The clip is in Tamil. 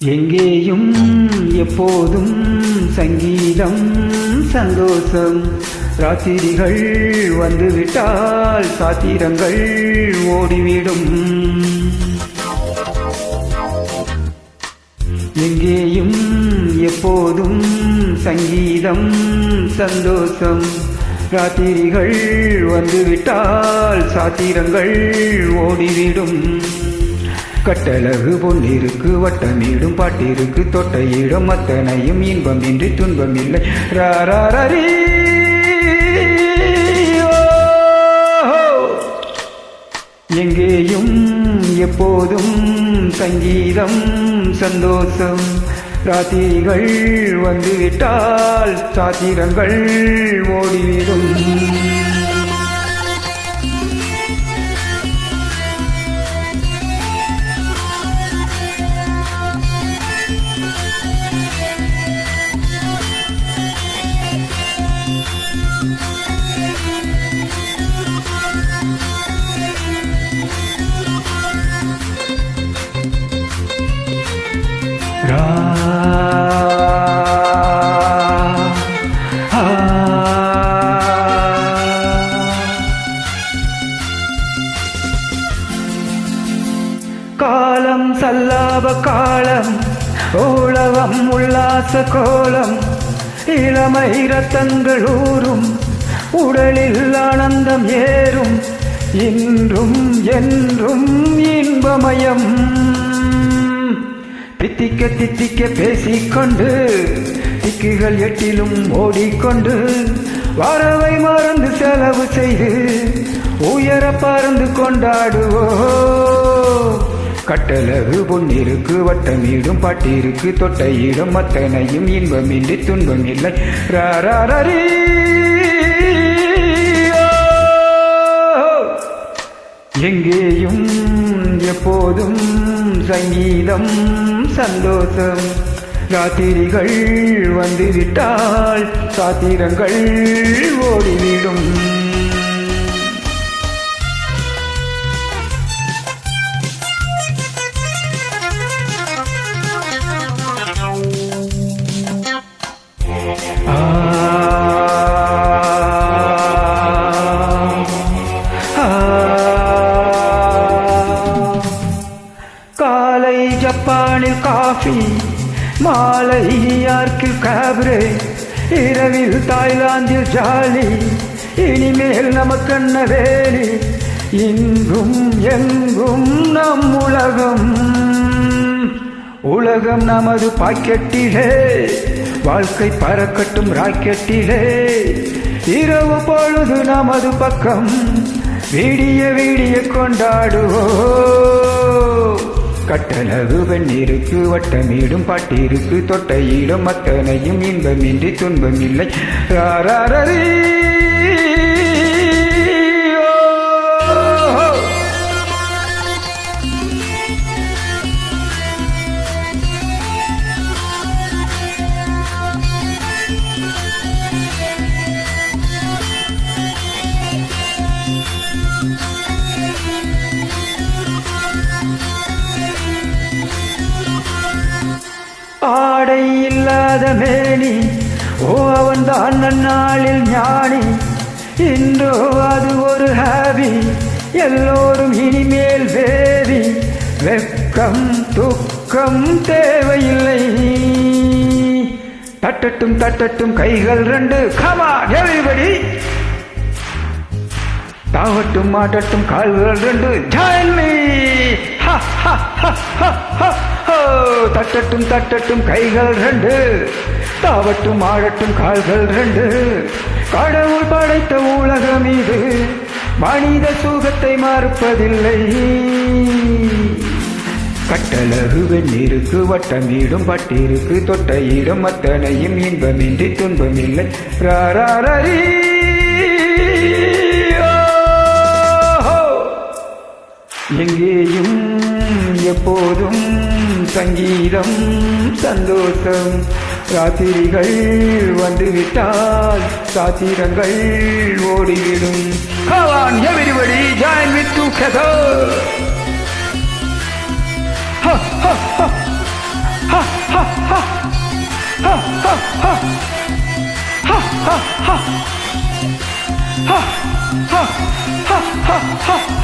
எங்கேயும் எப்போதும் சங்கீதம் சந்தோஷம். ராத்திரிகள் வந்துவிட்டால் சாத்திரங்கள் ஓடிவிடும். எங்கேயும் எப்போதும் சங்கீதம் சந்தோஷம். ராத்திரிகள் வந்துவிட்டால் சாத்திரங்கள் ஓடிவிடும். கட்டழகு பொன்னிருக்கு வட்டமிடும் பாட்டிருக்கு தொட்டையிடும் அத்தனையும் இன்பம் இன்றி துன்பம் இல்லை. ராரரி எங்கேயும் எப்போதும் சங்கீதம் சந்தோஷம். ராத்திரிகள் வந்துவிட்டால் சாத்திரங்கள் ஓடிவிடும். காலம் சல்லாப காலம் ஓளவம் உல்லாச கோலம். இளமை ரத்தங்கள் ஊறும் உடலில் ஆனந்தம் ஏறும். இன்றும் என்றும் இன்பமயம். தித்திக்க தித்திக்க பேசிக்கொண்டு திக்குகள் எட்டிலும் ஓடிக்கொண்டு வரவை மறந்து செலவு செய்து உயர பறந்து கொண்டாடுவோ. கட்டழகு பொன்னிருக்கு வட்டமிடும் பாட்டிருக்கு தொட்டையிடும் அத்தனையும் இன்பமின்றி துன்பம் இல்லை. ராரரி எங்கேயும் எப்போதும் சங்கீதம் சந்தோஷம். ராத்திரிகள் வந்துவிட்டால் சாத்திரங்கள் ஓடிவிடும். காலை ஜப்பானில் காஃபி, மாலை நியூயார்க்கில் காப்ரே, இரவில் தாய்லாந்தில் ஜாலி. இனிமேல் நமக்கென்ன வேலி? இன்றும் எங்கும் நம் உலகம். உலகம் நமது பாக்கெட்டிலே, வாழ்க்கை பறக்கட்டும் ராக்கெட்டிலே. இரவு பொழுது நமது பக்கம், விடிய விடிய கொண்டாடுவோ. கட்டழகு பெண்ணிருக்கு வட்டமிடும் பாட்டிருக்கு தொட்டையிடும் அத்தனையும் இன்பமின்றி துன்பம் இல்லை. ராரரி ஆடை இல்லாத மேனி, ஓ அவன்தான் நன்னாளில் ஞானி. இன்றோ அது ஒரு ஹாபி, எல்லோரும் இனிமேல் வேதி. வெட்கம் துக்கம் தேவையில்லை. தட்டட்டும் தட்டட்டும் கைகள் ரெண்டு, come on everybody. தாவட்டும் மாட்டட்டும் கால்கள் ரெண்டு, join me. தட்டட்டும் தட்டட்டும் கைகள் ரெண்டு, தாவட்டும் ஆடட்டும் கால்கள் ரெண்டு. கடவுள் படைத்த உலகம் இது, மனித சுகத்தை மறுப்பதில்லை. கட்டழகு வெண்ணிருக்கு வட்டமிடும் பட்டிருக்கு தொட்டையிடும் அத்தனையும் இன்பமின்றி துன்பம் இல்லை. ராரரி எங்கேயும் எப்போதும் சங்கீதம் சந்தோஷம். ராத்திரிகள் வந்துவிட்டால் சாத்திரங்கள் ஓடிவிடும். Come on everybody, join me together. Ha ha ha. ha, ha, ha, ha, ha, ha, ha, ha, ha, ha, ha, ha, ha.